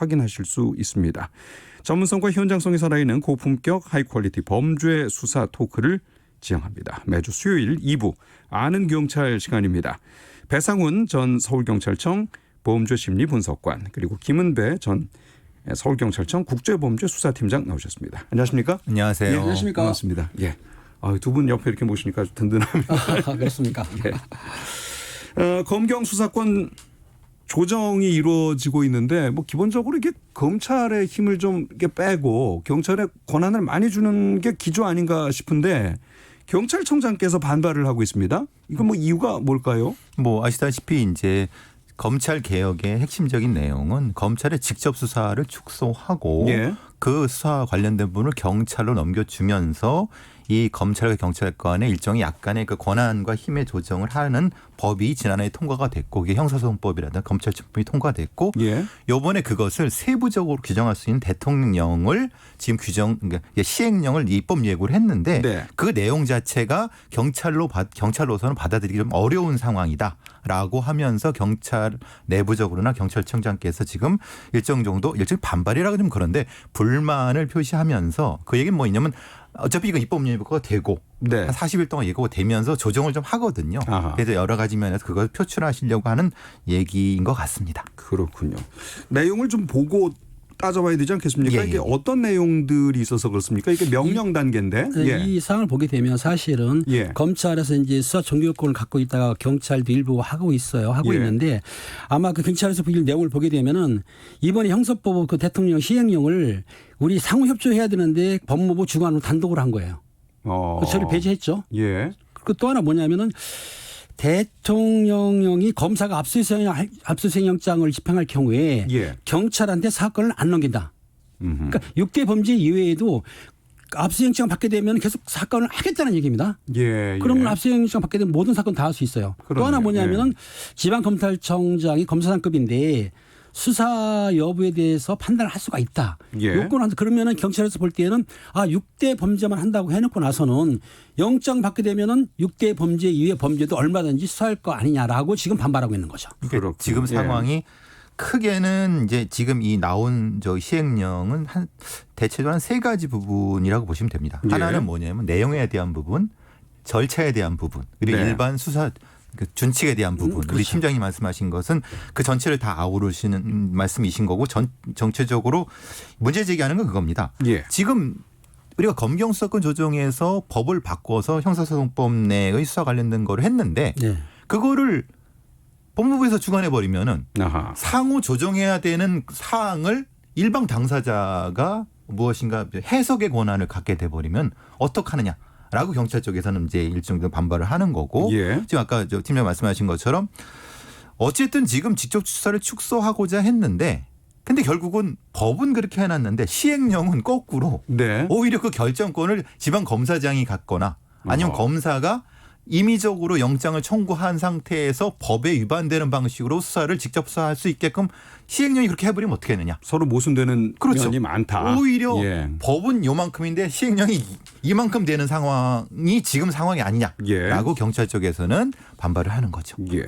확인하실 수 있습니다. 전문성과 현장성이 살아있는 고품격 하이퀄리티 범죄 수사 토크를 지향합니다. 매주 수요일 2부 아는 경찰 시간입니다. 배상훈 전 서울경찰청 범죄심리분석관 그리고 김은배 전 서울경찰청 국제범죄수사팀장 나오셨습니다. 안녕하십니까? 안녕하세요. 예, 안녕하십니까? 반갑습니다. 예. 두 분 옆에 이렇게 모시니까 든든합니다. 그렇습니까? 예. 검경 수사권 조정이 이루어지고 있는데 뭐 기본적으로 이게 검찰의 힘을 좀 이렇게 빼고 경찰의 권한을 많이 주는 게 기조 아닌가 싶은데 경찰청장께서 반발을 하고 있습니다. 이건 뭐 이유가 뭘까요? 뭐 아시다시피 이제 검찰 개혁의 핵심적인 내용은 검찰의 직접 수사를 축소하고 예. 그 수사 관련된 부분을 경찰로 넘겨주면서 이 검찰과 경찰관의 일종의 약간의 그 권한과 힘의 조정을 하는 법이 지난해 통과가 됐고 그게 형사소송법이라든가 검찰청법이 통과됐고 예. 이번에 그것을 세부적으로 규정할 수 있는 대통령령을 지금 그러니까 시행령을 입법 예고를 했는데 네. 그 내용 자체가 경찰로서는 받아들이기 좀 어려운 상황이다라고 하면서 경찰 내부적으로나 경찰청장께서 지금 일정 반발이라고 좀 그런데 불만을 표시하면서 그 얘기는 뭐냐면 어차피 이거 입법 예고가 되고 네. 한 40일 동안 예고가 되면서 조정을 좀 하거든요. 아하. 그래서 여러 가지 면에서 그걸 표출하시려고 하는 얘기인 것 같습니다. 그렇군요. 내용을 좀 보고 따져봐야 되지 않겠습니까? 예, 예. 이게 어떤 내용들이 있어서 그렇습니까? 이게 명령 단계인데. 예. 이 사항을 보게 되면 사실은 예. 검찰에서 이제 수사 종결권을 갖고 있다가 경찰도 일부 하고 있어요. 하고 예. 있는데 아마 그 경찰에서 이 내용을 보게 되면은 이번에 형사법 그 대통령 시행령을 우리 상호 협조해야 되는데 법무부 주관으로 단독으로 한 거예요. 그 처리 배제했죠. 예. 그 또 하나 뭐냐면은 대통령령이 검사가 압수수색영장을 집행할 경우에 예. 경찰한테 사건을 안 넘긴다. 음흠. 그러니까 6대 범죄 이외에도 압수영장 받게 되면 계속 사건을 하겠다는 얘기입니다. 예. 그러면 예. 압수영장 받게 되면 모든 사건 다 할 수 있어요. 또 그러네요. 하나 뭐냐면은 예. 지방검찰청장이 검사장급인데 수사 여부에 대해서 판단을 할 수가 있다. 예. 요건 그러면은 경찰에서 볼 때는 6대 범죄만 한다고 해놓고 나서는 영장 받게 되면은 6대 범죄 이외의 범죄도 얼마든지 수사할 거 아니냐라고 지금 반발하고 있는 거죠. 그렇군요. 지금 예. 상황이 크게는 이제 지금 이 나온 시행령은 대체적으로 한 세 가지 부분이라고 보시면 됩니다. 예. 하나는 뭐냐면 내용에 대한 부분, 절차에 대한 부분, 그리고 네. 일반 수사 그 준칙에 대한 부분. 우리 그렇죠. 팀장이 말씀하신 것은 그 전체를 다 아우르시는 말씀이신 거고 정체적으로 문제 제기하는 건 그겁니다. 예. 지금 우리가 검경 수사권 조정에서 법을 바꿔서 형사소송법 내의 수사 관련된 거를 했는데 네. 그거를 법무부에서 주관해 버리면은 아하. 상호 조정해야 되는 사항을 일방 당사자가 무엇인가 해석의 권한을 갖게 돼 버리면 어떡하느냐라고 경찰 쪽에서는 이제 일정 정도 반발을 하는 거고 예. 지금 아까 팀장 말씀하신 것처럼 어쨌든 지금 직접 수사를 축소하고자 했는데 근데 결국은 법은 그렇게 해놨는데 시행령은 거꾸로 네. 오히려 그 결정권을 지방 검사장이 갖거나 아니면 검사가 임의적으로 영장을 청구한 상태에서 법에 위반되는 방식으로 수사를 직접 수사할 수 있게끔 시행령이 그렇게 해버리면 어떻게 되느냐. 서로 모순되는 그렇죠. 면이 많다. 오히려 예. 법은 요만큼인데 시행령이 이만큼 되는 상황이 지금 상황이 아니냐라고 예. 경찰 쪽에서는 반발을 하는 거죠. 예.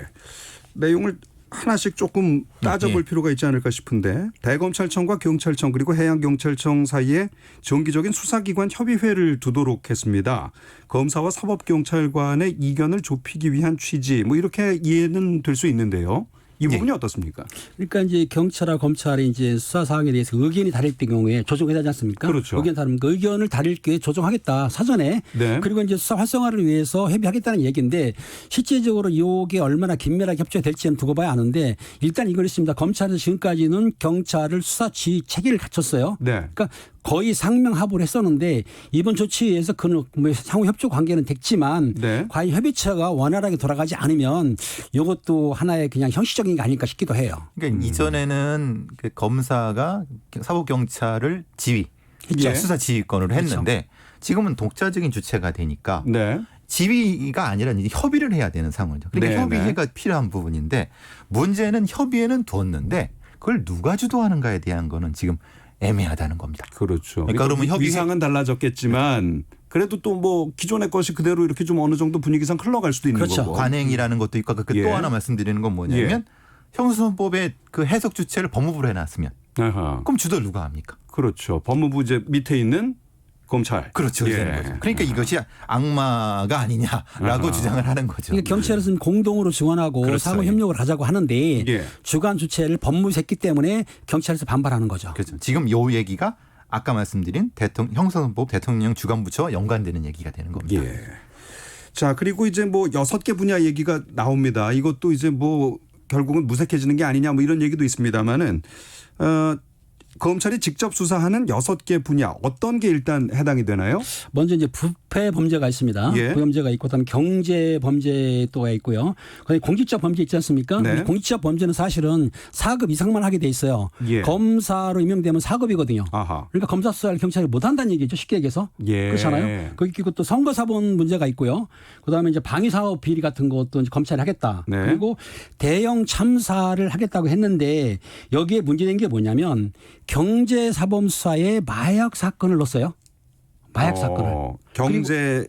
내용을 하나씩 조금 따져볼 네. 필요가 있지 않을까 싶은데 대검찰청과 경찰청 그리고 해양경찰청 사이에 정기적인 수사기관 협의회를 두도록 했습니다. 검사와 사법경찰관의 이견을 좁히기 위한 취지 뭐 이렇게 이해는 될 수 있는데요. 이 부분이 어떻습니까? 그러니까 이제 경찰과 검찰이 이제 수사 사항에 대해서 의견이 다를 경우에 조정해야 되지 않습니까? 그렇죠. 의견 다르면 그 의견을 다를 게 조정하겠다 사전에. 네. 그리고 이제 수사 활성화를 위해서 협의하겠다는 얘기인데 실제적으로 이게 얼마나 긴밀하게 협조될지는 두고 봐야 아는데 일단 이걸 있습니다. 검찰에서 지금까지는 경찰을 수사 지휘 체계를 갖췄어요. 네. 그러니까 거의 상명하부를 했었는데 이번 조치에 의해서 그 상호 협조 관계는 됐지만 네. 과연 협의체가 원활하게 돌아가지 않으면 이것도 하나의 그냥 형식적인 게 아닐까 싶기도 해요. 그러니까 이전에는 그 검사가 사법경찰을 지휘, 예. 수사 지휘권으로 했는데 지금은 독자적인 주체가 되니까 네. 지휘가 아니라 이제 협의를 해야 되는 상황이죠. 그러니까 네, 협의가 필요한 부분인데 문제는 협의에는 두었는데 그걸 누가 주도하는가에 대한 거는 지금 애매하다는 겁니다. 그렇죠. 그러니까 그러면 위상은 달라졌겠지만 그래도 또 뭐 기존의 것이 그대로 이렇게 좀 어느 정도 분위기상 흘러갈 수도 있는 그렇죠. 거고. 관행이라는 것도 있고 그 예. 또 하나 말씀드리는 건 뭐냐면 형사소송법의 그 해석 주체를 법무부로 해놨으면 아하. 그럼 주도를 누가 합니까? 그렇죠. 법무부 이제 밑에 있는 검찰. 그렇죠. 예. 되는 거죠. 그러니까 이것이 악마가 아니냐라고 주장을 하는 거죠. 그러니까 경찰에서는 공동으로 증언하고 그렇죠. 상호 협력을 하자고 하는데 예. 주관 주체를 법무부에서 했기 때문에 경찰에서 반발하는 거죠. 그렇죠. 지금 요 얘기가 아까 말씀드린 형사소송법 대통령 주관부처와 연관되는 얘기가 되는 겁니다. 예. 자, 그리고 이제 뭐 6개 분야 얘기가 나옵니다. 이것도 이제 뭐 결국은 무색해지는 게 아니냐 뭐 이런 얘기도 있습니다만은 검찰이 직접 수사하는 6개 분야 어떤 게 일단 해당이 되나요? 먼저 이제 부패 범죄가 있습니다. 예. 부범죄가 있고 그다음에 경제 범죄 또가 있고요. 그다음에 공직적 범죄 있지 않습니까? 네. 공직적 범죄는 사실은 4급 이상만 하게 돼 있어요. 예. 검사로 임명되면 4급이거든요. 아하. 그러니까 검사 수사를 경찰이 못 한다는 얘기죠. 쉽게 얘기해서. 예. 그렇잖아요. 거기 있고 또 선거사본 문제가 있고요. 그다음에 이제 방위사업 비리 같은 것도 이제 검찰이 하겠다. 네. 그리고 대형 참사를 하겠다고 했는데 여기에 문제된 게 뭐냐면 경제사범 수사에 마약 사건을 넣었어요. 마약 사건을. 경제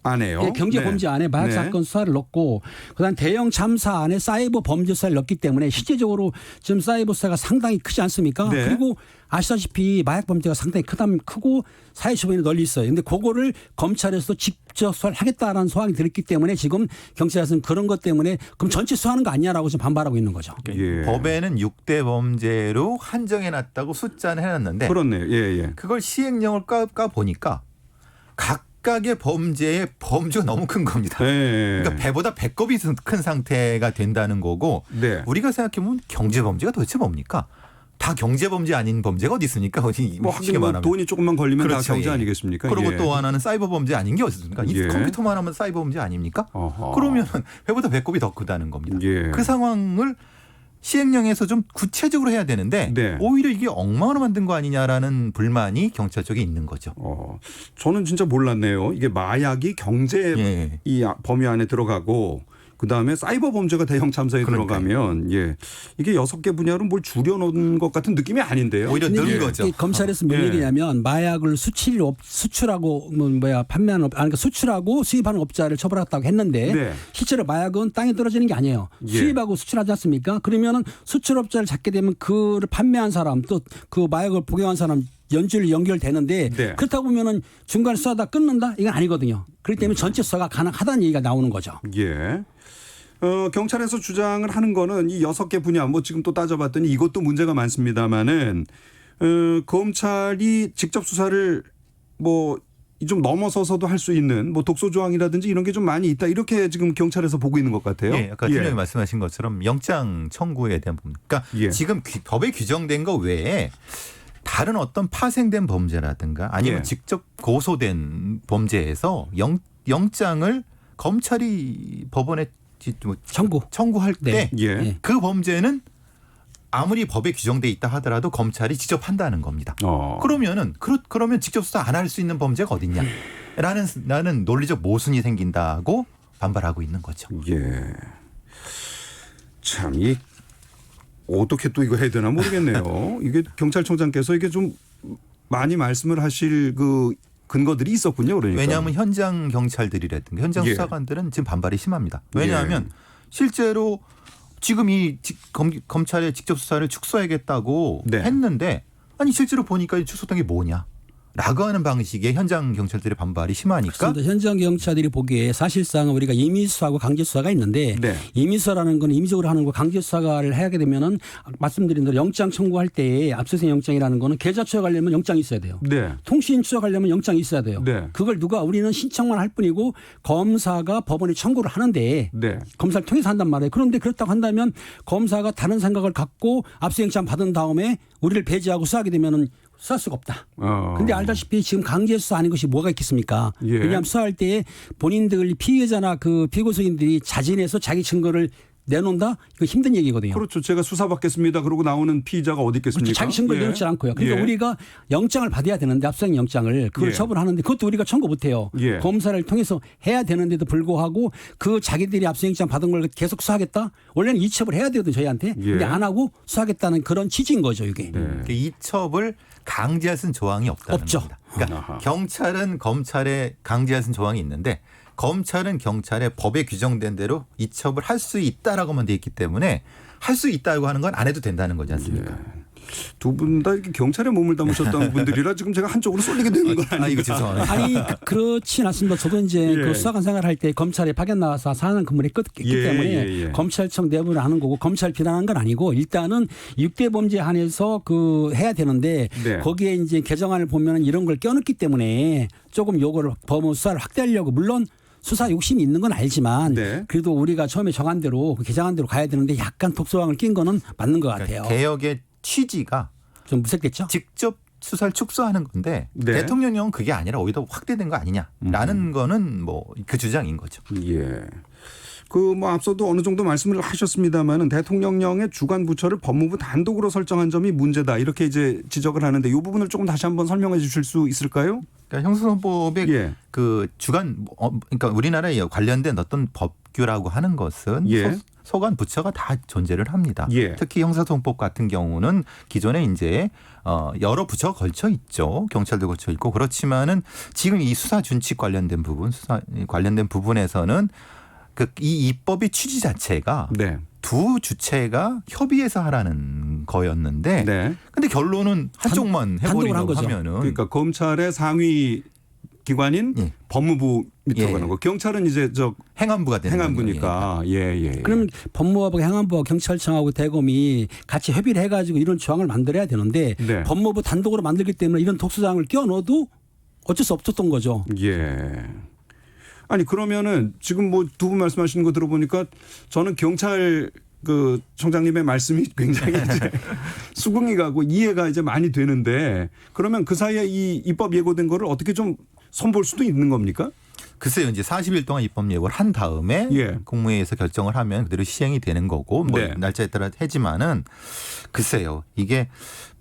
안에요. 예, 경제 범죄 안에 마약 네. 사건 수사를 넣고 그다음 대형 참사 안에 사이버 범죄 수사를 넣었기 때문에 실제적으로 지금 사이버 수사가 상당히 크지 않습니까? 네. 그리고 아시다시피 마약 범죄가 상당히 크고 사회 주변에 널리 있어요. 근데 그거를 검찰에서 직접 수사를 하겠다라는 소환이 들었기 때문에 지금 경찰에서는 그런 것 때문에 그럼 전체 수사하는 거 아니냐라고 지금 반발하고 있는 거죠. 예. 법에는 6대 범죄로 한정해놨다고 숫자는 해놨는데 그렇네요. 예, 예. 그걸 시행령을 까 보니까 각각의 범죄의 범주가 너무 큰 겁니다. 네. 그러니까 배보다 배꼽이 큰 상태가 된다는 거고 네. 우리가 생각해보면 경제범죄가 도대체 뭡니까? 다 경제범죄 아닌 범죄가 어디 있습니까? 어디 뭐 쉽게 하긴 뭐 말하면. 돈이 조금만 걸리면 다 그렇죠. 경제 예. 아니겠습니까? 그리고 예. 또 하나는 사이버 범죄 아닌 게 어디 있습니까? 이 예. 컴퓨터만 하면 사이버 범죄 아닙니까? 어허. 그러면 배보다 배꼽이 더 크다는 겁니다. 예. 그 상황을 시행령에서 좀 구체적으로 해야 되는데 네. 오히려 이게 엉망으로 만든 거 아니냐라는 불만이 경찰 쪽에 있는 거죠. 저는 진짜 몰랐네요. 이게 마약이 경제 예. 이 범위 안에 들어가고 그다음에 사이버 범죄가 대형 참사에 그러니까요. 들어가면 예. 이게 6개 분야로 뭘 줄여놓은 것 같은 느낌이 아닌데요. 오히려 근데 는 이게 거죠. 검찰에서 뭔 예. 얘기냐면 마약을 수출하고 판매하는 그러니까 수출하고 수입하는 업자를 처벌했다고 했는데 네. 실제로 마약은 땅에 떨어지는 게 아니에요. 예. 수입하고 수출하지 않습니까? 그러면은 수출업자를 잡게 되면 그를 판매한 사람 또 그 마약을 복용한 사람 연결되는데 네. 그렇다고 보면은 중간에 수사다 끊는다 이건 아니거든요. 그렇기 때문에 전체 수사가 가능하다는 얘기가 나오는 거죠. 예. 경찰에서 주장을 하는 거는 이 6개 분야 뭐 지금 또 따져봤더니 이것도 문제가 많습니다만은 검찰이 직접 수사를 뭐 좀 넘어서서도 할 수 있는 뭐 독소 조항이라든지 이런 게 좀 많이 있다 이렇게 지금 경찰에서 보고 있는 것 같아요. 예, 아까 팀장님 말씀하신 것처럼 영장 청구에 대한 부분. 그러니까 예. 지금 법에 규정된 거 외에 다른 어떤 파생된 범죄라든가 아니면 예. 직접 고소된 범죄에서 영장을 검찰이 법원에 청구할 네. 때 예. 그 범죄는 아무리 법에 규정돼 있다 하더라도 검찰이 직접 한다는 겁니다. 그러면 직접 수사 안 할 수 있는 범죄가 어딨냐? 라는 논리적 모순이 생긴다고 반발하고 있는 거죠. 예. 참, 어떻게 또 이거 해야 되나 모르겠네요. 이게 경찰청장께서 이게 좀 많이 말씀을 하실 그 근거들이 있었군요. 그러니까. 왜냐하면 현장 경찰들이라든가 현장 예. 수사관들은 지금 반발이 심합니다. 왜냐하면 실제로 지금 이 검찰의 직접 수사를 축소하겠다고 네. 했는데 아니 실제로 보니까 축소된 게 뭐냐? 라고 하는 방식의 현장 경찰들의 반발이 심하니까 그렇습니다. 현장 경찰들이 보기에 사실상 우리가 임의수사하고 강제수사가 있는데 네. 임의수사라는 건 임의적으로 하는 거 강제수사를 하게 되면은 말씀드린 대로 영장 청구할 때에 압수수색 영장이라는 거는 계좌 추적하려면 영장이 있어야 돼요. 네. 통신 추적하려면 영장이 있어야 돼요. 네. 그걸 우리는 신청만 할 뿐이고 검사가 법원에 청구를 하는데 네. 검사를 통해서 한단 말이에요. 그런데 그렇다고 한다면 검사가 다른 생각을 갖고 압수영장 받은 다음에 우리를 배제하고 수사하게 되면은 수사할 수가 없다. 근데 알다시피 지금 강제 수사 아닌 것이 뭐가 있겠습니까? 예. 왜냐하면 수사할 때 본인들 피해자나 그 피고소인들이 자진해서 자기 증거를 내놓는다? 이거 힘든 얘기거든요. 그렇죠. 제가 수사받겠습니다. 그러고 나오는 피의자가 어디 있겠습니까? 그렇죠. 자기 증거를 내놓지 않고요. 그러니까 예. 우리가 영장을 받아야 되는데 압수수색 영장을 그걸 예. 처분하는데 그것도 우리가 청구 못해요. 예. 검사를 통해서 해야 되는데도 불구하고 그 자기들이 압수영장 받은 걸 계속 수사하겠다? 원래는 이첩을 해야 되거든요. 저희한테. 예. 근데 안 하고 수사하겠다는 그런 취지인 거죠. 이게. 네. 이첩을 강제할 수 있는 조항이 없다는 없죠. 겁니다. 그러니까 아하. 경찰은 검찰에 강제할 수 있는 조항이 있는데 검찰은 경찰에 법에 규정된 대로 이첩을 할 수 있다라고만 돼 있기 때문에 할 수 있다고 하는 건 안 해도 된다는 거지 않습니까? 두 분 다 이렇게 경찰에 몸을 담으셨던 분들이라 지금 제가 한쪽으로 쏠리게 되는 건 아닌가. 이거 죄송합니다. 아니 그렇진 않습니다. 저도 이제 예. 그 수사관 생활할 때 검찰에 파견 나와서 4년 근무를 했기 예, 때문에 예, 예. 검찰청 내부를 하는 거고 검찰 비난한 건 아니고 일단은 6대 범죄 한해서 그 해야 되는데 네. 거기에 이제 개정안을 보면 이런 걸 껴넣기 때문에 조금 요거를 법무 수사를 확대하려고 물론 수사 욕심이 있는 건 알지만 네. 그래도 우리가 처음에 정한 대로 그 개정한 대로 가야 되는데 약간 독소왕을 낀 거는 맞는 것 같아요. 개혁의 취지가 좀 무색됐죠? 직접 수사를 축소하는 건데 네. 대통령령은 그게 아니라 오히려 확대된 거 아니냐라는 거는 뭐 그 주장인 거죠. 예. 그 뭐 앞서도 어느 정도 말씀을 하셨습니다마는 대통령령의 주관 부처를 법무부 단독으로 설정한 점이 문제다 이렇게 이제 지적을 하는데 이 부분을 조금 다시 한번 설명해 주실 수 있을까요? 그러니까 형사소송법의 예. 그 주관 그러니까 우리나라에 관련된 어떤 법규라고 하는 것은 예. 소관 부처가 다 존재를 합니다. 예. 특히 형사소송법 같은 경우는 기존에 이제 여러 부처가 걸쳐 있죠. 경찰도 걸쳐 있고 그렇지만은 지금 이 수사 준칙 관련된 부분, 수사 관련된 부분에서는 이 입법의 취지 자체가 네. 두 주체가 협의해서 하라는 거였는데, 네. 근데 결론은 한쪽만 단독으로 한 해버린다고 거죠. 하면은 그러니까 검찰의 상위 기관인 예. 법무부 밑으로 예. 가는 거. 경찰은 이제 저 행안부가 되는 행안부니까. 예. 그럼 법무부하고 행안부하고 경찰청하고 대검이 같이 협의를 해가지고 이런 조항을 만들어야 되는데 네. 법무부 단독으로 만들기 때문에 이런 독소조항을 끼워넣어도 어쩔 수 없었던 거죠. 예. 아니 그러면은 지금 뭐 두 분 말씀하시는 거 들어보니까 저는 경찰 그 청장님의 말씀이 굉장히 이제 수긍이 가고 이해가 이제 많이 되는데 그러면 그 사이에 이 입법 예고된 거를 어떻게 좀 손볼 수도 있는 겁니까? 글쎄요, 이제 40일 동안 입법 예고를 한 다음에 예. 국무회의에서 결정을 하면 그대로 시행이 되는 거고 뭐 네. 날짜에 따라 하지만은 글쎄요, 이게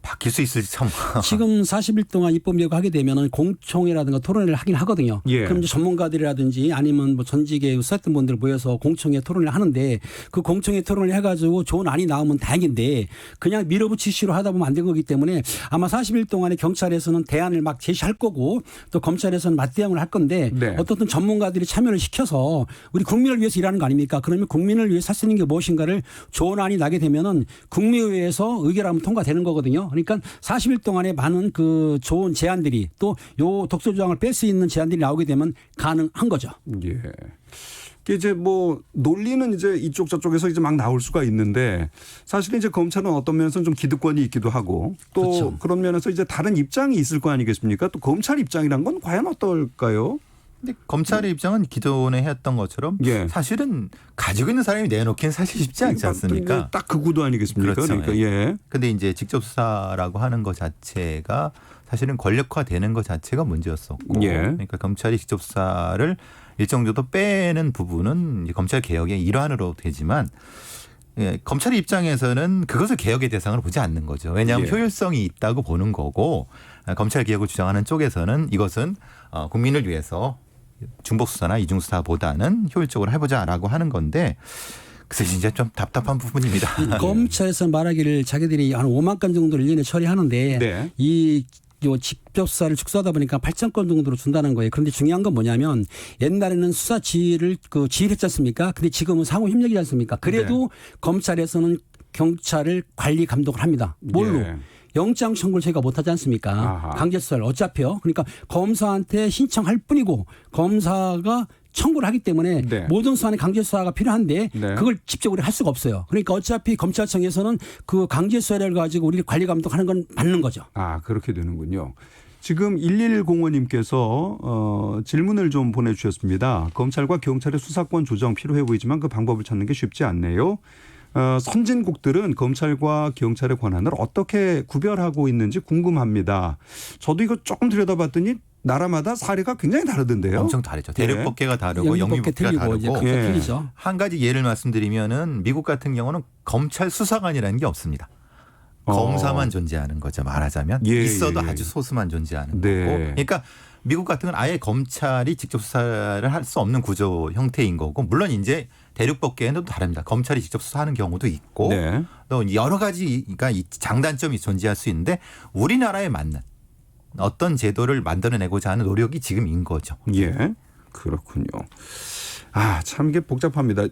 바뀔 수 있을지 참. 지금 40일 동안 입법 예고하게 되면은 공청회라든가 토론회를 하긴 하거든요. 예. 그럼 이제 전문가들이라든지 아니면 뭐 전직에 수사했던 분들 모여서 공청회 토론을 하는데 그 공청회 토론을 해가지고 좋은 안이 나오면 다행인데 그냥 밀어붙이시로 하다 보면 안 된 거기 때문에 아마 40일 동안에 경찰에서는 대안을 막 제시할 거고 또 검찰에서는 맞대응을 할 건데 네. 어떻든 전문가들이 참여를 시켜서 우리 국민을 위해서 일하는 거 아닙니까? 그러면 국민을 위해서 할 수 있는 게 무엇인가를 좋은 안이 나게 되면은 국무회의에서 의결하면 통과되는 거거든요. 그러니까 40일 동안에 많은 그 좋은 제안들이 또 요 독소조항을 뺄 수 있는 제안들이 나오게 되면 가능한 거죠. 예. 이게 이제 뭐 논리는 이제 이쪽 저쪽에서 이제 막 나올 수가 있는데 사실은 이제 검찰은 어떤 면에서는 좀 기득권이 있기도 하고 또 그렇죠. 그런 면에서 이제 다른 입장이 있을 거 아니겠습니까? 또 검찰 입장이란 건 과연 어떨까요? 근데 검찰의 입장은 기존에 했던 것처럼 예. 사실은 가지고 있는 사람이 내놓기는 사실 쉽지 않지 않습니까? 딱 그 구도 아니겠습니까? 그렇죠. 그러니까 예. 근데 이제 직접 수사라고 하는 것 자체가 사실은 권력화되는 것 자체가 문제였었고, 예. 그러니까 검찰이 직접 수사를 일정 정도 빼는 부분은 이제 검찰 개혁의 일환으로 되지만. 예, 검찰의 입장에서는 그것을 개혁의 대상으로 보지 않는 거죠. 왜냐하면 예. 효율성이 있다고 보는 거고 검찰 개혁을 주장하는 쪽에서는 이것은 국민을 위해서 중복수사나 이중수사보다는 효율적으로 해보자라고 하는 건데 그래서 진짜 좀 답답한 부분입니다. 검찰에서 말하기를 자기들이 한 5만 건 정도를 1년에 처리하는데 네. 요 직접 수사를 축소하다 보니까 8천 건 정도로 준다는 거예요. 그런데 중요한 건 뭐냐면 옛날에는 수사 지휘를 지휘했지 않습니까? 근데 지금은 상호 협력이지 않습니까? 그래도 검찰에서는 경찰을 관리 감독을 합니다. 뭘로? 예. 영장 청구를 저희가 못하지 않습니까? 아하. 강제수사를 어차피요. 그러니까 검사한테 신청할 뿐이고 검사가 청구를 하기 때문에 네. 모든 수사는 강제수사가 필요한데 네. 그걸 직접 우리 할 수가 없어요. 그러니까 어차피 검찰청에서는 그 강제수사를 가지고 우리 관리 감독하는 건 맞는 거죠. 아 그렇게 되는군요. 지금 1105님께서 질문을 좀 보내주셨습니다. 검찰과 경찰의 수사권 조정 필요해 보이지만 그 방법을 찾는 게 쉽지 않네요. 선진국들은 검찰과 경찰의 권한을 어떻게 구별하고 있는지 궁금합니다. 저도 이거 조금 들여다봤더니 나라마다 사례가 굉장히 다르던데요. 엄청 다르죠. 대륙법계가 다르고 영미법계 영미법계가 틀리고 이제 다르고 각자 예. 틀리죠. 한 가지 예를 말씀드리면은 미국 같은 경우는 검찰 수사관이라는 게 없습니다. 검사만 존재하는 거죠. 말하자면 예, 있어도 예, 예. 아주 소수만 존재하는 네. 거고. 그러니까 미국 같은 건 아예 검찰이 직접 수사를 할 수 없는 구조 형태인 거고 물론 이제 대륙법계는 또 다릅니다. 검찰이 직접 수사하는 경우도 있고 네. 또 여러 가지가 이 장단점이 존재할 수 있는데 우리나라에 맞는 어떤 제도를 만들어내고자 하는 노력이 지금인 거죠. 예. 그렇군요. 아, 참 이게 복잡합니다.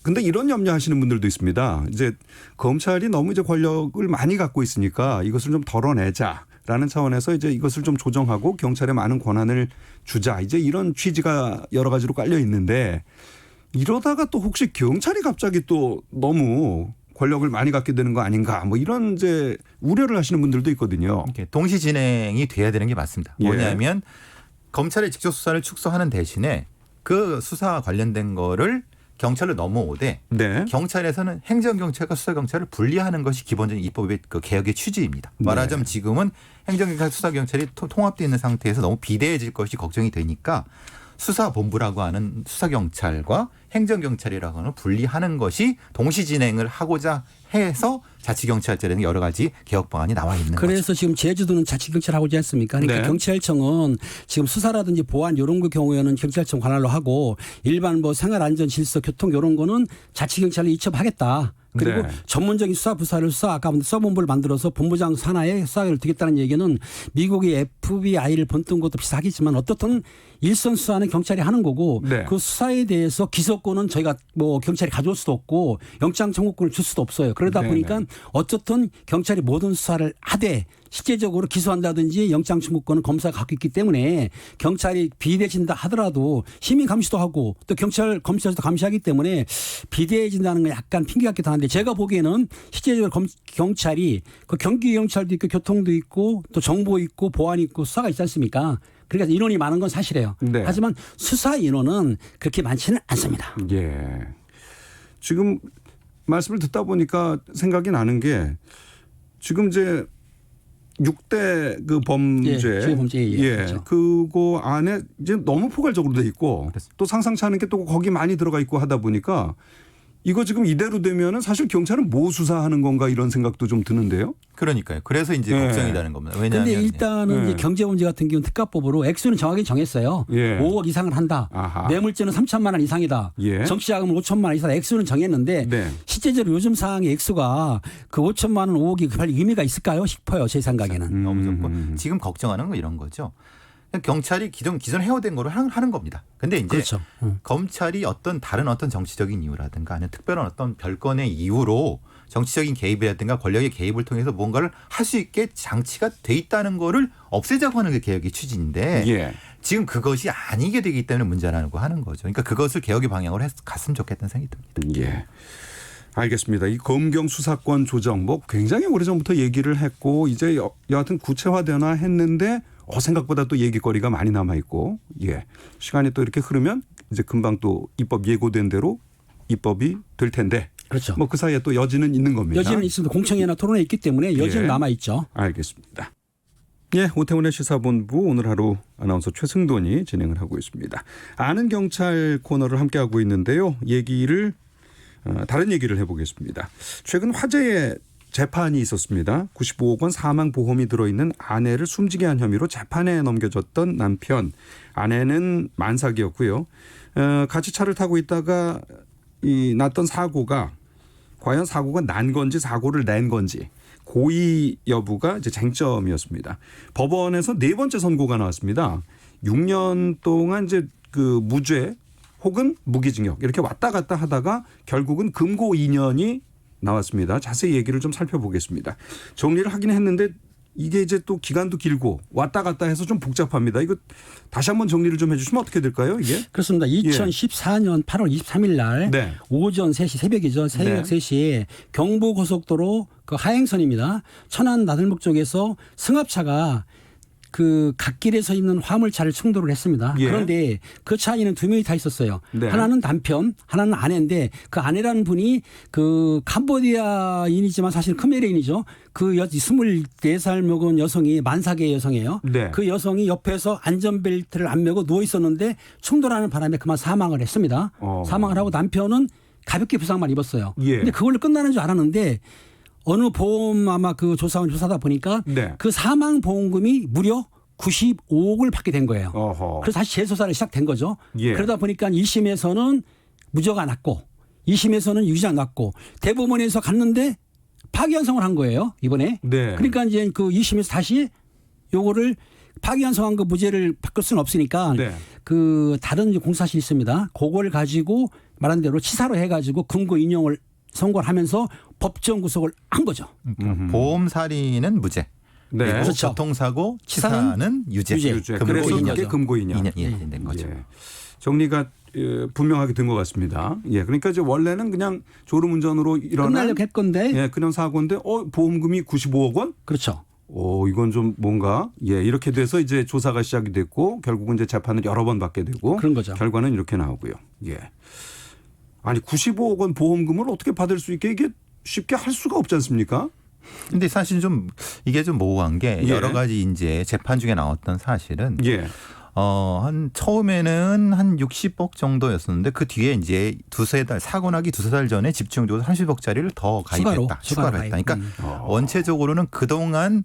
근데 이런 염려하시는 분들도 있습니다. 이제 검찰이 너무 이제 권력을 많이 갖고 있으니까 이것을 좀 덜어내자라는 차원에서 이제 이것을 좀 조정하고 경찰에 많은 권한을 주자. 이제 이런 취지가 여러 가지로 깔려 있는데 이러다가 또 혹시 경찰이 갑자기 또 너무 권력을 많이 갖게 되는 거 아닌가 뭐 이런 이제 우려를 하시는 분들도 있거든요. 이렇게 동시 진행이 돼야 되는 게 맞습니다. 예. 뭐냐면 검찰의 직접 수사를 축소하는 대신에 그 수사 관련된 거를 경찰로 넘어오되 네. 경찰에서는 행정경찰과 수사경찰을 분리하는 것이 기본적인 입법의 그 개혁의 취지입니다. 말하자면 지금은 행정경찰 수사경찰이 통합되어 있는 상태에서 너무 비대해질 것이 걱정이 되니까 수사본부라고 하는 수사경찰과 행정경찰이라고 하는 분리하는 것이 동시 진행을 하고자 해서 자치경찰제라는 여러 가지 개혁 방안이 나와 있는 거죠. 그래서 지금 제주도는 자치경찰 하고 있지 않습니까? 그러니까 네. 경찰청은 지금 수사라든지 보안 이런 거 경우에는 경찰청 관할로 하고 일반 뭐 생활안전 질서 교통 이런 거는 자치경찰로 이첩하겠다. 그리고 네. 전문적인 수사 부사를 아까 수사본부를 만들어서 본부장 산하에 수사를 두겠다는 얘기는 미국의 FBI를 본뜬 것도 비슷하겠지만 어떻든 일선 수사는 경찰이 하는 거고 네. 그 수사에 대해서 기소권은 저희가 뭐 경찰이 가져올 수도 없고 영장 청구권을 줄 수도 없어요. 그러다 네네. 보니까 어쨌든 경찰이 모든 수사를 하되 실제적으로 기소한다든지 영장 청구권은 검사가 갖고 있기 때문에 경찰이 비대해진다 하더라도 시민 감시도 하고 또 검찰에서도 감시하기 때문에 비대해진다는 건 약간 핑계 같기도 한데 제가 보기에는 실제적으로 경찰이 그 경기 경찰도 있고 교통도 있고 또 정보 있고 보안 있고 수사가 있지 않습니까? 그러니까 인원이 많은 건 사실이에요. 네. 하지만 수사 인원은 그렇게 많지는 않습니다. 예. 지금 말씀을 듣다 보니까 생각이 나는 게 지금 이제 6대 그 범죄, 주요 범죄, 그렇죠. 그거 안에 이제 너무 포괄적으로 돼 있고 또 상상치 않은 게 또 거기 많이 들어가 있고 하다 보니까 이거 지금 이대로 되면은 사실 경찰은 뭐 수사하는 건가 이런 생각도 좀 드는데요. 그러니까요. 그래서 이제 네. 걱정이라는 겁니다. 왜냐하면 그런데 일단은 이제 경제범죄 같은 경우는 특가법으로 액수는 정하게 정했어요. 예. 5억 이상을 한다. 아하. 뇌물죄는 3천만 원 이상이다. 예. 정치자금은 5천만 원 이상 액수는 정했는데 네. 실제적으로 요즘 상황의 액수가 그 5천만 원 5억이 별 의미가 있을까요 싶어요. 제 생각에는. 너무 좋고 지금 걱정하는 건 이런 거죠. 경찰이 기존 해오된 거로 하는 겁니다. 근데 이제 그렇죠. 검찰이 다른 어떤 정치적인 이유라든가 아니면 특별한 어떤 별건의 이유로 정치적인 개입이라든가 권력의 개입을 통해서 뭔가를 할 수 있게 장치가 돼 있다는 거를 없애자고 하는 게 개혁의 취지인데 예. 지금 그것이 아니게 되기 때문에 문제라고 하는 거죠. 그러니까 그것을 개혁의 방향으로 갔으면 좋겠다는 생각이 듭니다. 예. 알겠습니다. 이 검경 수사권 조정 뭐 굉장히 오래전부터 얘기를 했고 이제 여하튼 구체화되나 했는데 생각보다 또 얘기거리가 많이 남아 있고 예. 시간이 또 이렇게 흐르면 이제 금방 또 입법 예고된 대로 입법이 될 텐데 그렇죠. 뭐 그 사이에 또 여지는 있는 겁니다. 여지는 있습니다. 공청회나 토론회 있기 때문에 여지는 예. 남아 있죠. 알겠습니다. 예, 오태훈의 시사본부 오늘 하루 아나운서 최승돈이 진행을 하고 있습니다. 아는 경찰 코너를 함께하고 있는데요. 다른 얘기를 해보겠습니다. 최근 화제의 재판이 있었습니다. 95억 원 사망보험이 들어있는 아내를 숨지게 한 혐의로 재판에 넘겨졌던 남편. 아내는 만삭이었고요. 같이 차를 타고 있다가 났던 사고가 과연 사고가 난 건지 사고를 낸 건지 고의 여부가 이제 쟁점이었습니다. 법원에서 네 번째 선고가 나왔습니다. 6년 동안 이제 그 무죄 혹은 무기징역 이렇게 왔다 갔다 하다가 결국은 금고 2년이 나왔습니다. 자세히 얘기를 좀 살펴보겠습니다. 정리를 하긴 했는데 이게 이제 또 기간도 길고 왔다 갔다 해서 좀 복잡합니다. 이거 다시 한번 정리를 좀 해주시면 어떻게 될까요? 이게? 그렇습니다. 2014년 8월 23일 날 네. 오전 3시 새벽이죠. 새벽 네. 3시에 경부고속도로 그 하행선입니다. 천안 나들목 쪽에서 승합차가 그 갓길에 서 있는 화물차를 충돌을 했습니다. 예. 그런데 그 차 안에는 두 명이 타 있었어요. 네. 하나는 남편, 하나는 아내인데 그 아내라는 분이 그 캄보디아인이지만 사실 크메르인이죠. 그 24살 먹은 여성이 만삭의 여성이에요. 네. 그 여성이 옆에서 안전벨트를 안 매고 누워 있었는데 충돌하는 바람에 그만 사망을 했습니다. 사망을 하고 남편은 가볍게 부상만 입었어요. 예. 근데 그걸로 끝나는 줄 알았는데 어느 보험 아마 그 조사원 조사다 보니까 네. 그 사망 보험금이 무려 95억을 받게 된 거예요. 어허. 그래서 다시 재조사를 시작된 거죠. 예. 그러다 보니까 1심에서는 무죄가 났고 2심에서는 유죄가 났고 대법원에서 갔는데 파기환송을 한 거예요. 이번에. 네. 그러니까 이제 그 2심에서 다시 요거를 파기환송한 그 무죄를 바꿀 수는 없으니까 네. 그 다른 이제 공사실이 있습니다. 그걸 가지고 말한 대로 치사로 해가지고 금고 인용을 선고를 하면서 법정 구속을 한 거죠. 보험 살인은 무죄. 네. 그리고 그렇죠. 교통사고 치사는 유죄. 유죄. 금고 그래서 인정. 그게 금고 인용. 된 거죠. 예. 정리가 분명하게 된 것 같습니다. 예, 그러니까 이제 원래는 그냥 졸음운전으로 일어난 끝나려고 할 건데 예, 그냥 사고인데 보험금이 95억 원? 그렇죠. 이건 좀 뭔가 예, 이렇게 돼서 이제 조사가 시작이 됐고 결국은 이제 재판을 여러 번 받게 되고 그런 거죠. 결과는 이렇게 나오고요. 예. 아니 95억 원 보험금을 어떻게 받을 수 있게 이게 쉽게 할 수가 없지 않습니까? 근데 사실 좀 이게 좀 모호한 게 예. 여러 가지 이제 재판 중에 나왔던 사실은 예. 처음에는 한 60억 정도였었는데 그 뒤에 이제 두세 달 사고 나기 두세 달 전에 집중적으로 30억짜리를 더 가입했다. 추가로 했다. 그러니까 원체적으로는 그동안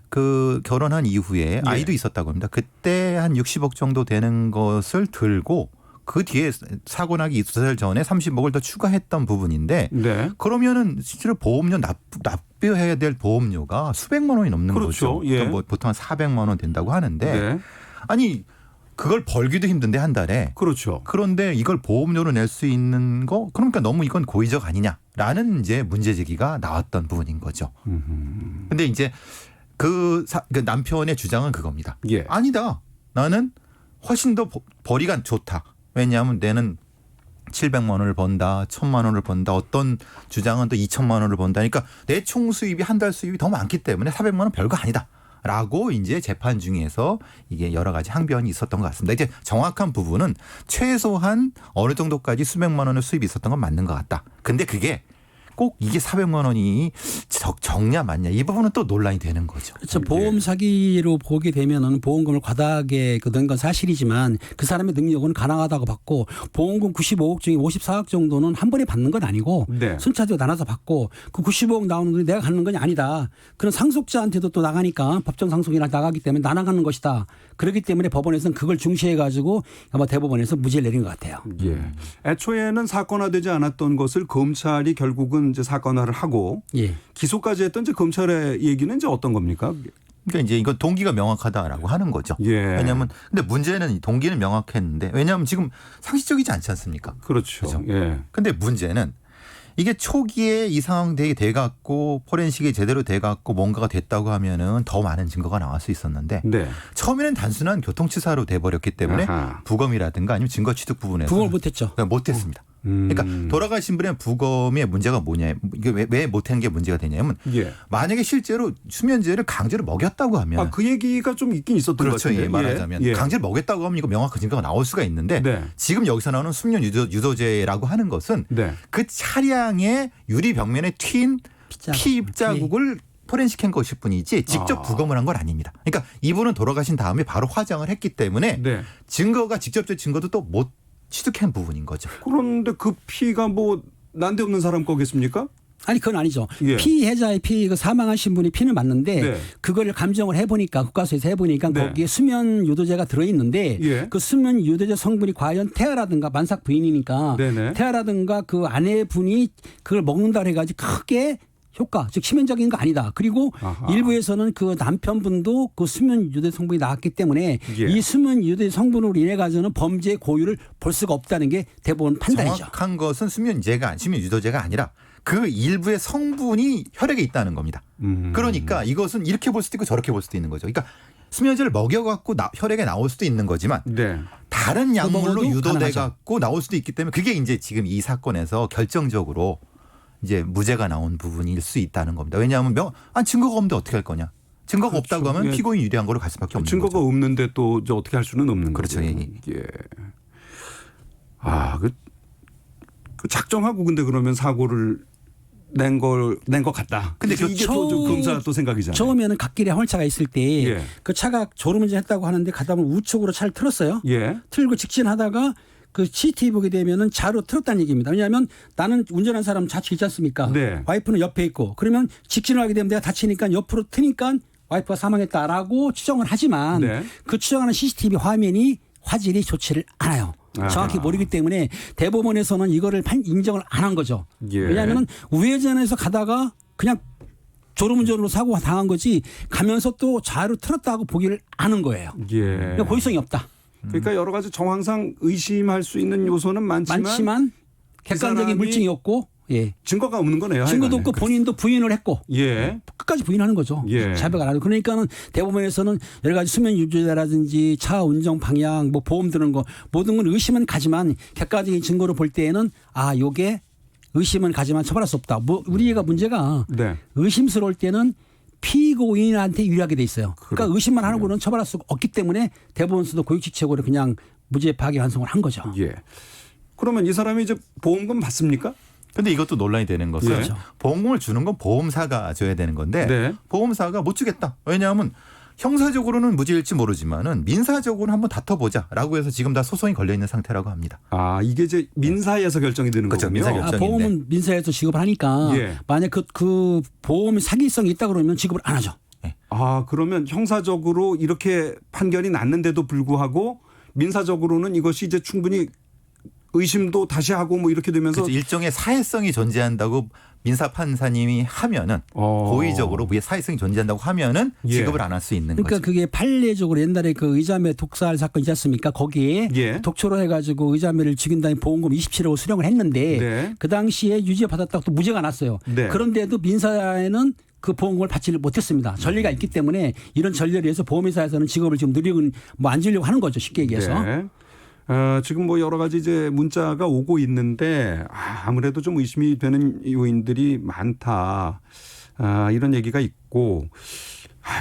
그 결혼한 이후에 아이도 있었다고 합니다. 그때 한 60억 정도 되는 것을 들고 그 뒤에 사고 나기 두세 달 전에 30억을 더 추가했던 부분인데 네. 그러면은 실제로 보험료 납부해야 될 보험료가 수백만 원이 넘는 그렇죠. 거죠. 예. 그러니까 뭐 보통 한 400만 원 된다고 하는데 네. 아니 그걸 벌기도 힘든데 한 달에 그렇죠. 그런데 이걸 보험료로 낼 수 있는 거 그러니까 너무 이건 고의적 아니냐라는 이제 문제 제기가 나왔던 부분인 거죠. 근데 이제 그 남편의 주장은 그겁니다. 예. 아니다. 나는 훨씬 더 벌이가 좋다. 왜냐하면 내는 700만 원을 번다, 1000만 원을 번다, 어떤 주장은 또 2천만 원을 번다. 그러니까 내 총 수입이 한 달 수입이 더 많기 때문에 400만 원 별거 아니다. 라고 이제 재판 중에서 이게 여러 가지 항변이 있었던 것 같습니다. 이제 정확한 부분은 최소한 어느 정도까지 수백만 원의 수입이 있었던 건 맞는 것 같다. 근데 그게 꼭 이게 400만 원이 적냐 맞냐 이 부분은 또 논란이 되는 거죠. 그렇죠. 보험 사기로 보게 되면은 보험금을 과다하게 넣은 건 사실이지만 그 사람의 능력은 가능하다고 봤고 보험금 95억 중에 54억 정도는 한 번에 받는 건 아니고 네. 순차적으로 나눠서 받고 그 95억 나오는 돈이 내가 갖는 건 아니다. 그런 상속자한테도 또 나가니까 법정 상속이나 나가기 때문에 나눠가는 것이다. 그렇기 때문에 법원에서는 그걸 중시해 가지고 아마 대법원에서 무죄를 내린 것 같아요. 예. 애초에는 사건화되지 않았던 것을 검찰이 결국은 이제 사건화를 하고 예. 기소까지 했던 이제 검찰의 얘기는 이제 어떤 겁니까? 그러니까 이제 이건 동기가 명확하다라고 하는 거죠. 예. 왜냐하면 근데 문제는 동기는 명확했는데 왜냐하면 지금 상식적이지 않지 않습니까? 그렇죠. 그죠? 예. 근데 문제는 이게 초기에 이 상황 되게 돼갖고 포렌식이 제대로 돼갖고 뭔가가 됐다고 하면은 더 많은 증거가 나올 수 있었는데 네. 처음에는 단순한 교통치사로 돼버렸기 때문에 아하. 부검이라든가 아니면 증거 취득 부분에서 부검을 못했죠. 못했습니다. 그러니까 돌아가신 분의 부검의 문제가 뭐냐 이게 왜 못한 게 문제가 되냐면 예. 만약에 실제로 수면제를 강제로 먹였다고 하면 그 얘기가 좀 있긴 있었던 것 그렇죠. 같은데. 예, 말하자면 예. 강제로 먹였다고 하면 이거 명확한 증거가 나올 수가 있는데 네. 지금 여기서 나오는 숙면 유도제라고 하는 것은 네. 그 차량의 유리 벽면에 튄 피 입자국을 포렌식한 것일 뿐이지 직접 부검을 한 건 아닙니다. 그러니까 이분은 돌아가신 다음에 바로 화장을 했기 때문에 네. 증거가 직접적 증거도 또 못 취득한 부분인 거죠. 그런데 그 피가 뭐 난데없는 사람 거겠습니까? 아니 그건 아니죠. 예. 피해자의 그 사망하신 분이 피는 맞는데 네. 그걸 감정을 해보니까 국가서에서 해보니까 네. 거기에 수면 유도제가 들어있는데 예. 그 수면 유도제 성분이 과연 태아라든가 만삭 부인이니까 네네. 태아라든가 그 아내분이 그걸 먹는다 해가지고 크게 효과 즉 치명적인 거 아니다. 그리고 아하. 일부에서는 그 남편분도 그 수면 유도제 성분이 나왔기 때문에 예. 이 수면 유도제 성분으로 인해 가지고는 범죄 고유를 볼 수가 없다는 게 대법원 판단이죠. 정확한 것은 수면 유도제가 아니라 그 일부의 성분이 혈액에 있다는 겁니다. 그러니까 이것은 이렇게 볼 수도 있고 저렇게 볼 수도 있는 거죠. 그러니까 수면제를 먹여갖고 혈액에 나올 수도 있는 거지만 네. 다른 약물로 먹어도 유도돼갖고 나올 수도 있기 때문에 그게 이제 지금 이 사건에서 결정적으로 이제 무죄가 나온 부분일 수 있다는 겁니다. 왜냐하면 증거가 없는데 어떻게 할 거냐. 증거가 그렇죠. 없다고 하면 예. 피고인 유리한 걸로 갈 수밖에 없는 증거가 거죠. 없는데 또 이제 어떻게 할 수는 없는 그렇죠. 거죠. 예. 예. 그 작정하고 근데 그러면 사고를 낸 것 같다. 근데 이게 또 검사 또 생각이잖아요. 처음에는 갓길에 화물차가 있을 때 그 예. 차가 졸음운전 했다고 하는데 가다 보면 우측으로 차를 틀었어요. 예. 틀고 직진하다가 그 CCTV 보게 되면은 좌로 틀었다는 얘기입니다. 왜냐하면 나는 운전한 사람 좌측 있지 않습니까? 네. 와이프는 옆에 있고 그러면 직진을 하게 되면 내가 다치니까 옆으로 트니까 와이프가 사망했다라고 추정을 하지만 네. 그 추정하는 CCTV 화면이 화질이 좋지를 않아요. 아하. 정확히 모르기 때문에 대법원에서는 이거를 인정을 안 한 거죠. 예. 왜냐하면 우회전에서 가다가 그냥 졸음운전으로 사고가 당한 거지 가면서 또 좌로 틀었다고 보기를 아는 거예요. 예. 그러니까 고의성이 없다. 그러니까 여러 가지 정황상 의심할 수 있는 요소는 많지만 객관적인 사람이 물증이 없고 예. 증거가 없는 거네요. 증거도 하여간에. 없고 본인도 부인을 했고 예. 끝까지 부인하는 거죠. 예. 자백 안 하고. 그러니까는 대법원에서는 여러 가지 수면 유지라든지 차 운전 방향 뭐 보험 드는 거 모든 건 의심은 가지만 객관적인 증거로 볼 때에는 아 요게 의심은 가지만 처벌할 수 없다. 뭐 우리가 문제가 네. 의심스러울 때는 피고인한테 유리하게 돼 있어요. 그러니까 그렇군요. 의심만 하고는 처벌할 수가 없기 때문에 대법원에서도 고육지책으로 그냥 무죄 파기환송을 한 거죠. 예. 그러면 이 사람이 이제 보험금 받습니까? 근데 이것도 논란이 되는 것은 그렇죠. 보험금을 주는 건 보험사가 줘야 되는 건데 네. 보험사가 못 주겠다. 왜냐하면 형사적으로는 무죄일지 모르지만은 민사적으로는 한번 다퉈보자라고 해서 지금 다 소송이 걸려 있는 상태라고 합니다. 아, 이게 이제 민사에서 결정이 되는 그렇죠. 거군요. 민사 결정인데. 보험은 민사에서 지급을 하니까 예. 만약 그 보험이 사기성이 있다 그러면 지급을 안 하죠. 아, 그러면 형사적으로 이렇게 판결이 났는데도 불구하고 민사적으로는 이것이 이제 충분히 의심도 다시 하고 뭐 이렇게 되면서 그래서 일종의 사회성이 존재한다고 민사 판사님이 하면은 고의적으로 위에 사회성이 존재한다고 하면은 예. 지급을 안 할 수 있는 그러니까 거죠. 그게 판례적으로 옛날에 그 의자매 독살 사건 있지 않습니까? 거기에 예. 독초로 해가지고 의자매를 죽인 다음에 보험금 27억 수령을 했는데 네. 그 당시에 유죄 받았다고 또 무죄가 났어요. 네. 그런데도 민사에는 그 보험금을 받지를 못했습니다. 전례가 있기 때문에 이런 전례를 해서 보험회사에서는 직업을 지금 누리고 뭐 안 주려고 하는 거죠. 쉽게 얘기해서. 네. 지금 뭐 여러 가지 이제 문자가 오고 있는데 아무래도 좀 의심이 되는 요인들이 많다. 이런 얘기가 있고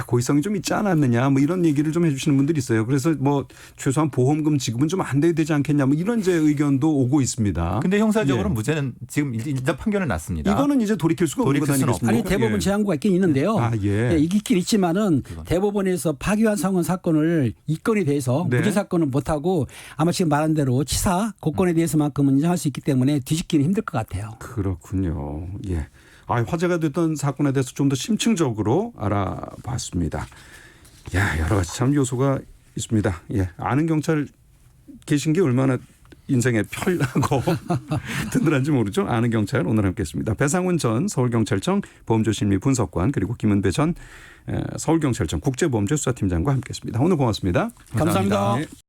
고의성이 좀 있지 않았느냐 뭐 이런 얘기를 좀 해주시는 분들이 있어요. 그래서 뭐 최소한 보험금 지급은 좀 안 돼야 되지 않겠냐 뭐 이런 이제 의견도 오고 있습니다. 근데 형사적으로 예. 무죄는 지금 일단 판결은 났습니다. 이거는 이제 돌이킬 수가 없는 것 돌이킬 수는 아니겠습니까? 아니 대법원 예. 제한구가 있긴 있는데요. 예. 있긴 있지만은 대법원에서 파기환송원 사건을 이 건에 대해서 네. 무죄 사건은 못하고 아마 지금 말한 대로 치사 고건에 대해서만큼은 인정할 수 있기 때문에 뒤집기는 힘들 것 같아요. 그렇군요. 예. 화제가 됐던 사건에 대해서 좀 더 심층적으로 알아봤습니다. 야, 여러 가지 참 요소가 있습니다. 예. 아는 경찰 계신 게 얼마나 인생에 편하고 든든한지 모르죠. 아는 경찰 오늘 함께했습니다. 배상훈 전 서울경찰청 보험조심리 분석관 그리고 김은배 전 서울경찰청 국제범죄수사팀장과 함께했습니다. 오늘 고맙습니다. 감사합니다. 네.